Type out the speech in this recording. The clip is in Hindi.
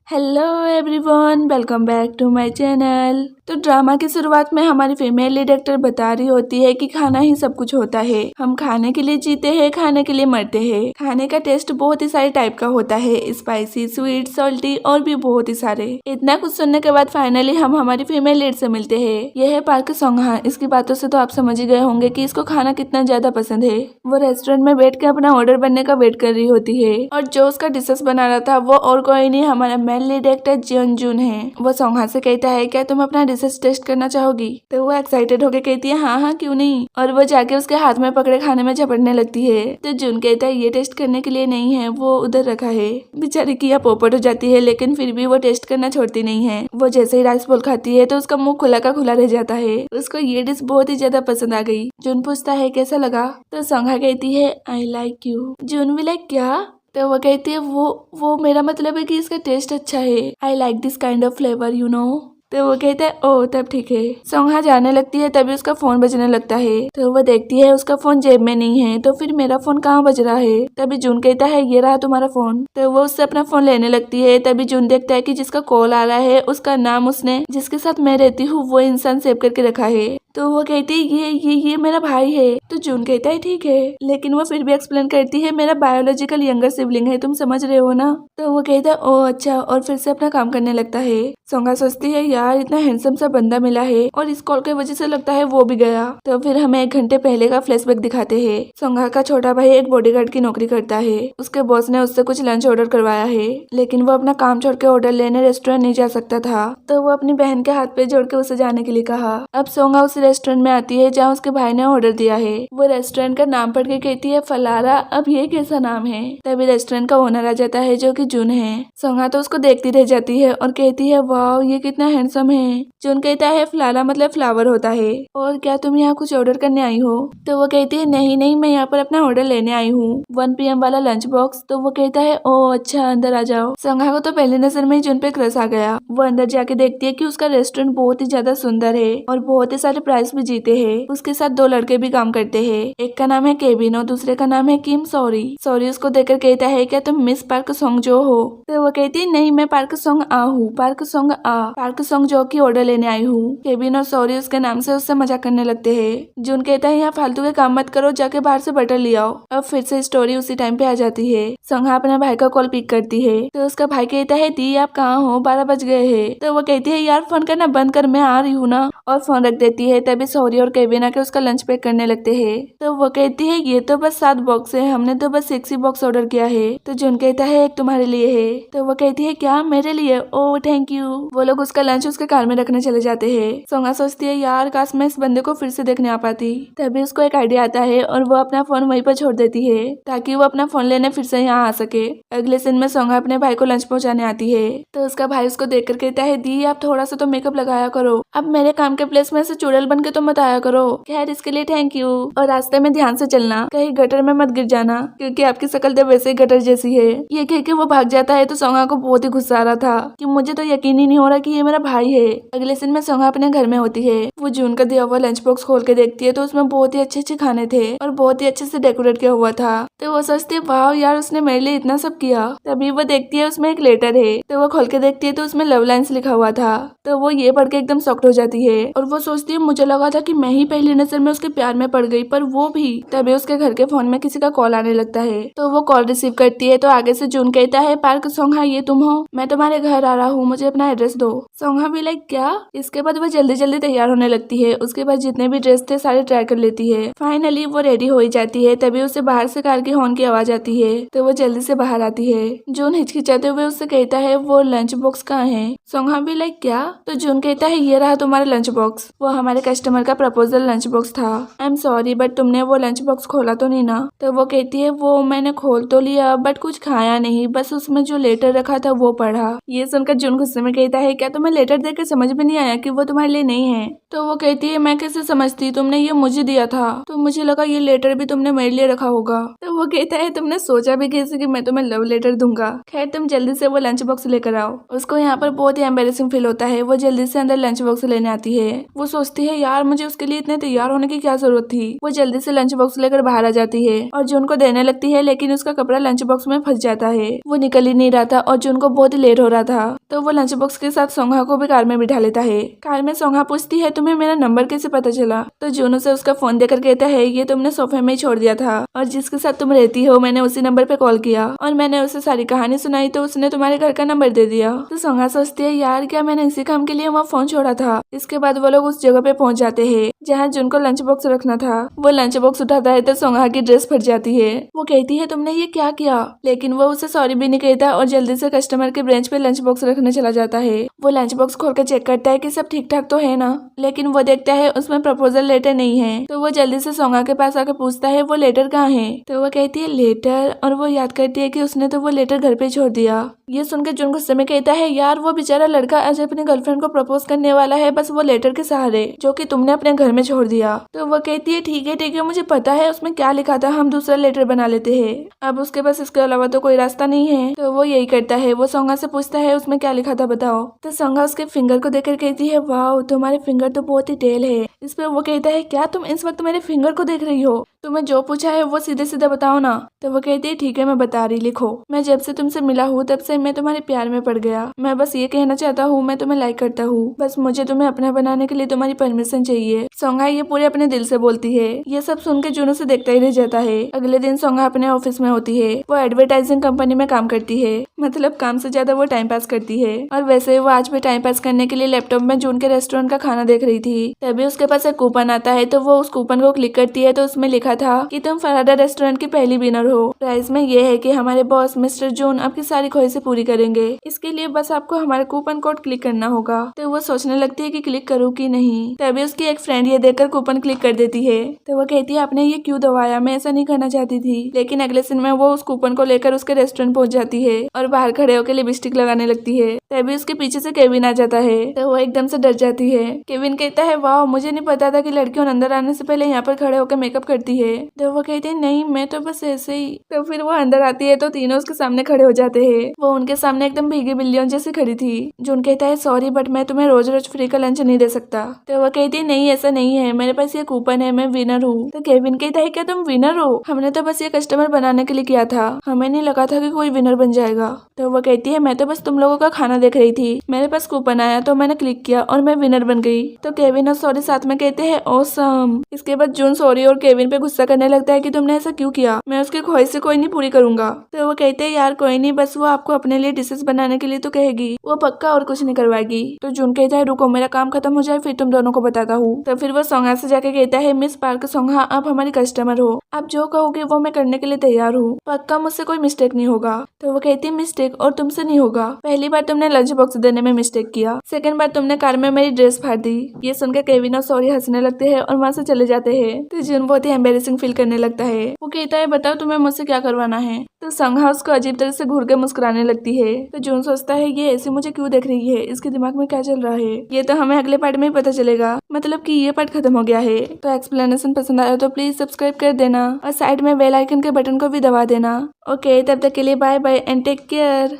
Hello everyone, welcome back to my channel. तो ड्रामा की शुरुआत में हमारी फीमेल लीड एक्टर बता रही होती है कि खाना ही सब कुछ होता है। हम खाने के लिए जीते हैं, खाने के लिए मरते हैं। खाने का टेस्ट बहुत ही सारे टाइप का होता है, स्पाइसी, स्वीट, सॉल्टी और भी बहुत ही सारे। इतना कुछ सुनने के बाद फाइनली हम हमारी फीमेल लीड से मिलते हैं। यह है पार्क सोंगहा। इसकी बातों से तो आप समझ ही गए होंगे कि इसको खाना कितना ज्यादा पसंद है। वो रेस्टोरेंट में बैठ के अपना ऑर्डर बनने का वेट कर रही होती है और जो उसका डिशेस बना रहा था वो और कोई नहीं, हमारा मेन लीड एक्टर जियोन जून है। वो सोंगहा से कहता है क्या तुम अपना डिशेस टेस्ट करना चाहोगी? तो वो एक्साइटेड होकर कहती है हाँ हाँ क्यों नहीं, और वो जाके उसके हाथ में पकड़े खाने में झपटने लगती है। तो जून कहता है ये टेस्ट करने के लिए नहीं है, वो उधर रखा है। बेचारी किया पोपट हो जाती है लेकिन फिर भी वो टेस्ट करना छोड़ती नहीं है। वो जैसे ही राइस बोल खाती है तो उसका मुंह खुला का खुला रह जाता है। उसको ये डिश बहुत ही ज्यादा पसंद आ गई। जून पूछता है कैसा लगा? तो सोंगहा कहती है आई लाइक यू। जून भी लाइक क्या? तो वो कहती है वो मेरा मतलब है कि इसका टेस्ट अच्छा है। I like this kind of flavour you know. तो वो कहता है ओ तब ठीक है। सोंगहा जाने लगती है तभी उसका फोन बजने लगता है। तो वो देखती है उसका फोन जेब में नहीं है। तो फिर मेरा फोन कहाँ बज रहा है? तभी जून कहता है ये रहा तुम्हारा फोन। तो वो उससे अपना फोन लेने लगती है। तभी जून देखता है कि जिसका कॉल आ रहा है उसका नाम उसने जिसके साथ मैं रहती हूँ वो इंसान सेव करके रखा है। तो वो कहती है ये मेरा भाई है। तो जून कहता है ठीक है, लेकिन वो फिर भी एक्सप्लेन करती है मेरा बायोलॉजिकल यंगर सिबलिंग है, तुम समझ रहे हो ना? तो वो कहता है ओ अच्छा, और फिर से अपना काम करने लगता है। सोंगहा सोचती है यार इतना हैंडसम सा बंदा मिला है और इस कॉल की वजह से लगता है वो भी गया। तो फिर हमें 1 घंटे पहले का फ्लैशबैक दिखाते हैं। सोंगहा का छोटा भाई एक बॉडीगार्ड की नौकरी करता है। उसके बॉस ने उससे कुछ लंच ऑर्डर करवाया है, लेकिन वो अपना काम छोड़ के ऑर्डर लेने रेस्टोरेंट नहीं जा सकता था। तो वो अपनी बहन के हाथ पे जोड़ के उसे जाने के लिए कहा। अब सोंगहा उस रेस्टोरेंट में आती है जहाँ उसके भाई ने ऑर्डर दिया है। वो रेस्टोरेंट का नाम पढ़ के कहती है फलारा, अब ये कैसा नाम है? तभी रेस्टोरेंट का ओनर आ जाता है जो कि जून है। सोंगहा तो उसको देखती रह जाती है और कहती है वाह ये कितना हैंडसम है। जून कहता है फलारा मतलब फ्लावर होता है, और क्या तुम यहाँ कुछ ऑर्डर करने आई हो? तो वो कहती है नहीं मैं यहाँ पर अपना ऑर्डर लेने आई हूँ, 1 PM वाला लंच बॉक्स। तो वो कहता है ओ अच्छा अंदर आ जाओ। सोंगहा को तो पहली नजर में ही जून पे क्रश आ गया। वो अंदर जाके देखती है कि उसका रेस्टोरेंट बहुत ही ज्यादा सुंदर है और बहुत ही सारे प्राइस भी जीते हैं। उसके साथ 2 लड़के भी काम करते हैं, एक का नाम है केविन और दूसरे का नाम है किम। सॉरी उसको देखकर कहता है क्या तुम मिस पार्क सोंग जो हो? तो वो कहती है नहीं मैं पार्क सोंग आ हूँ, पार्क सोंग जो की ऑर्डर लेने आई हूँ। केविन और सॉरी उसके नाम से उससे मजाक करने लगते हैं। जून कहता है यहाँ फालतू के काम मत करो, जाके बाहर से बटर ले आओ। अब फिर से स्टोरी उसी टाइम पे आ जाती है। सोंगहा अपने भाई का कॉल पिक करती है। तो उसका भाई कहता है दी आप कहाँ हो, 12 बज गए हैं। तो वो कहती है यार फोन करना बंद कर, मैं आ रही हूँ ना, और फोन रख देती है। तभी सॉरी और केविन आके उसका लंच पैक करने लगते हैं। तो वो कहती है ये तो बस 7 बॉक्स है, हमने तो बस 6 ही बॉक्स ऑर्डर किया है। तो जून कहता है एक तुम्हारे लिए है। तो वो कहती है क्या मेरे लिए? ओ थैंक यू। वो लोग उसका लंच उसके कार में रखने चले जाते हैं। सोंगहा सोचती है यार काश मैं इस बंदे को फिर से देखने आ पाती। तभी उसको एक आइडिया आता है और वो अपना फोन वहीं पर छोड़ देती है ताकि वो अपना फोन लेने फिर से यहाँ आ सके। अगले सीन में सोंगहा अपने भाई को लंच पहुँचाने आती है। तो उसका भाई उसको देखकर कहता है दी आप थोड़ा सा तो मेकअप लगाया करो, अब मेरे काम के प्लेस में से चुड़ैल बन के तो मत आया करो। खैर इसके लिए थैंक यू, और रास्ते में ध्यान से चलना, कहीं गटर में मत गिर जाना क्योंकि आपकी शक्ल तो वैसे ही गटर जैसी है। ये कह के वो भाग जाता है। तो सोंगहा को बहुत ही गुस्सा आ रहा था कि मुझे तो यकीन ही नहीं हो रहा कि ये मेरा भाई है। अगले दिन में सोंगहा अपने घर में होती है। वो जून का दिया हुआ लंच बॉक्स खोल के देखती है तो उसमें बहुत ही अच्छे खाने थे और बहुत ही अच्छे से डेकोरेट किया हुआ था। तो वो सोचती है वाह यार उसने मेरे लिए इतना सब किया। तभी वो देखती है उसमें एक लेटर है। तो वो खोल के देखती है तो उसमें लव लाइन्स लिखा हुआ था। तो वो ये पढ़ के एकदम शॉक्ड हो जाती है और वो सोचती है मुझे लगा था कि मैं ही पहली नजर में उसके प्यार में पड़ गई, पर वो भी। तभी उसके घर के फोन में किसी का कॉल आने लगता है। तो वो कॉल रिसीव करती है तो आगे से जून कहता है पार्क सोंगहा ये तुम हो? मैं तुम्हारे घर आ रहा हूँ, मुझे अपना एड्रेस दो। सोंगहा भी लाइक क्या? इसके बाद वो जल्दी जल्दी तैयार होने लगती है। उसके बाद जितने भी ड्रेस थे सारे ट्राई कर लेती है। फाइनली वो रेडी हो ही जाती है। तभी उसे बाहर से कार की हॉर्न की आवाज आती है। तो वो जल्दी से बाहर आती है। जून हिचकिचाते हुए उससे कहता है वो लंच बॉक्स कहाँ है? सोंगहा भी लाइक क्या? तो जून कहता है ये रहा तुम्हारा लंच बॉक्स, वो हमारे कस्टमर का प्रपोजल लंच बॉक्स था। आई एम सॉरी बट तुमने वो लंच बॉक्स खोला तो नहीं ना? तो वो कहती है वो मैंने खोल तो लिया बट कुछ खाया नहीं, बस उसमें जो लेटर रखा था वो पढ़ा। ये सुनकर जून गुस्से में कहता है क्या तुम्हें लेटर देकर समझ में नहीं आया कि वो तुम्हारे लिए नहीं है? तो वो कहती है मैं कैसे समझती, तुमने ये मुझे दिया था तो मुझे लगा ये लेटर भी तुमने मेरे लिए रखा होगा। तो वो कहता है तुमने सोचा भी कैसे कि मैं तुम्हें लव लेटर दूंगा? खैर तुम जल्दी से वो लंच बॉक्स लेकर आओ। उसको यहाँ पर बहुत ही एम्बेरेसिंग फील होता है। वो जल्दी से अंदर लंच बॉक्स लेने आती है। है। वो सोचती है यार मुझे उसके लिए इतने तैयार होने की क्या जरूरत थी। वो जल्दी से लंच बॉक्स लेकर बाहर आ जाती है और जून को देने लगती है, लेकिन उसका कपड़ा लंच बॉक्स में फंस जाता है। वो निकल ही नहीं रहा था और जून को बहुत ही लेट हो रहा था, तो वो लंच बॉक्स के साथ सोंगा को भी कार में बिठा लेता है। कार में सोंगा पूछती है तुम्हें मेरा नंबर कैसे पता चला, तो जून उसे उसका फोन देकर कहता है ये तुमने सोफे में ही छोड़ दिया था और जिसके साथ तुम रहती हो मैंने उसी नंबर पे कॉल किया और मैंने उसे सारी कहानी सुनाई तो उसने तुम्हारे घर का नंबर दे दिया। तो सोंगा सोचती है यार क्या मैंने इसी काम के लिए वहाँ फोन छोड़ा था। इसके बाद वो लोग उस जगह पे पहुंच जाते हैं जहाँ जून को लंच बॉक्स रखना था। वो लंच बॉक्स उठाता है तो सोंगा की ड्रेस फट जाती है। वो कहती है तुमने ये क्या किया, लेकिन वो उसे सॉरी भी नहीं कहता और जल्दी से कस्टमर के बेंच पे लंच बॉक्स रखने चला जाता है। वो लंच बॉक्स खोल कर चेक करता है कि सब ठीक ठाक तो है ना, लेकिन वो देखता है उसमें प्रपोजल लेटर नहीं है। तो वो जल्दी से सोंगा के पास आकर पूछता है वो लेटर कहाँ है। तो वो कहती है लेटर, और वो याद करती है कि उसने तो वो लेटर घर पे छोड़ दिया। ये सुनकर जून गुस्से में कहता है यार वो बेचारा लड़का आज अपनी गर्लफ्रेंड को प्रपोज करने वाला है बस वो लेटर के सहारे जो कि तुमने अपने घर में छोड़ दिया। तो वो कहती है ठीक है मुझे पता है उसमें क्या लिखा था, हम दूसरा लेटर बना लेते हैं। अब उसके पास इसके अलावा तो कोई रास्ता नहीं है, तो वो यही करता है। वो सोंगा से पूछता है उसमें क्या लिखा था बताओ। तो सोंगा उसके फिंगर को देखकर कहती है वाह तुम्हारे फिंगर तो बहुत ही टेल है। इस पे वो कहता है क्या तुम इस वक्त मेरे फिंगर को देख रही हो, तुम्हें जो पूछा है वो सीधे सीधे बताओ ना। तो वो कहती है ठीक है मैं बता रही, लिखो। मैं जब से तुमसे मिला हूँ तब से मैं तुम्हारे प्यार में पड़ गया। मैं बस ये कहना चाहता हूँ मैं तुम्हें लाइक करता हूँ, बस मुझे तुम्हें अपना बनाने के लिए तुम्हारी परमिशन चाहिए। सोंगा ये पूरे अपने दिल से बोलती है। ये सब सुन के जून उसे देखता ही रह जाता है। अगले दिन सोंगा अपने ऑफिस में होती है। वो एडवर्टाइजिंग कंपनी में काम करती है, मतलब काम से ज्यादा वो टाइम पास करती है। और वैसे वो आज भी टाइम पास करने के लिए लैपटॉप में जून के रेस्टोरेंट का खाना देख रही थी। तभी उसके पास एक कूपन आता है, तो वो उस कूपन को क्लिक करती है। तो उसमें लिखा था कि तुम फराडा रेस्टोरेंट की पहली विनर हो। प्राइस में ये है कि हमारे बॉस मिस्टर जून आपकी सारी ख्वाहिशें पूरी करेंगे। इसके लिए बस आपको हमारा कूपन कोड क्लिक करना होगा। तो वो सोचने लगती है कि क्लिक करूँ कि नहीं। तभी उसकी एक फ्रेंड ये देखकर कूपन क्लिक कर देती है। तो वो कहती है आपने ये क्यों दबाया, मैं ऐसा नहीं करना चाहती थी। लेकिन अगले दिन में वो उस कूपन को लेकर उसके रेस्टोरेंट पहुंच जाती है और बाहर खड़े होकर लिपस्टिक लगाने लगती है। तभी उसके पीछे से केविन आ जाता है। तो वो एकदम से डर जाती है। केविन कहता है वाह मुझे नहीं पता था कि लड़कियों अंदर आने से पहले यहाँ पर खड़े होकर मेकअप करती है। तो वो कहती है नहीं मैं तो बस ऐसे ही। तो फिर वो अंदर आती है तो तीनों उसके सामने खड़े हो जाते हैं। वो उनके सामने एकदम भीगी बिल्लियों जैसी खड़ी थी। जून कहता है सॉरी बट मैं तुम्हें रोज रोज फ्री का लंच नहीं दे सकता। तो वो कहती है नहीं ऐसा नहीं है, मेरे पास ये कूपन है, मैं विनर हूँ। तो केविन कहता है क्या तुम विनर हो, हमने तो बस ये कस्टमर बनाने के लिए किया था, हमें नहीं लगा था कि कोई विनर बन जाएगा। तो वो कहती है मैं तो बस तुम लोगों का खाना देख रही थी, मेरे पास कूपन आया तो मैंने क्लिक किया और मैं विनर बन गई। तो केविन और सॉरी साथ में कहते हैं ऑसम। इसके बाद जून सॉरी और केविन पे गुस्सा करने लगता है कि तुमने ऐसा क्यों किया, मैं उसकी ख्वाहिश से कोई नहीं पूरी करूंगा। तो वो कहते हैं यार कोई नहीं, बस वो आपको अपने लिए डिशेस बनाने के लिए तो कहेगी, वो पक्का और कुछ नहीं करवाएगी। तो जून कहता है रुको मेरा काम खत्म हो जाए फिर तुम दोनों को बताता हूँ। तो फिर वो सोंगा से जाके कहता है मिस पार्क सोंगा आप हमारी कस्टमर हो, आप जो कहोगे वो मैं करने के लिए तैयार हूँ, पक्का मुझसे कोई मिस्टेक नहीं होगा। तो वो कहती है मिस्टेक और तुमसे नहीं होगा, पहली बार तुमने लंच बॉक्स देने में मिस्टेक किया, सेकंड बार तुमने कार में मेरी ड्रेस फाड़ दी। ये सुनकर केविन और सॉरी हंसने लगते हैं और वहाँ से चले जाते हैं। तो जून बहुत ही एम्बेरेसिंग फील करने लगता है। वो कहता है बताओ तुम्हें मुझसे क्या करवाना है। तो सोंगा उसको अजीब तरह से घूर के मुस्कुराने लगती है। तो जून सोचता है ये ऐसे मुझे क्यों देख रही है, इसके दिमाग में क्या चल रहा है। ये तो हमें अगले पार्ट में ही पता चलेगा, मतलब कि ये पार्ट खत्म हो गया है। तो एक्सप्लेनेशन पसंद आया तो प्लीज सब्सक्राइब कर देना और साइड में बेल आइकन के बटन को भी दबा देना। ओके तब तक के लिए bye bye and take care.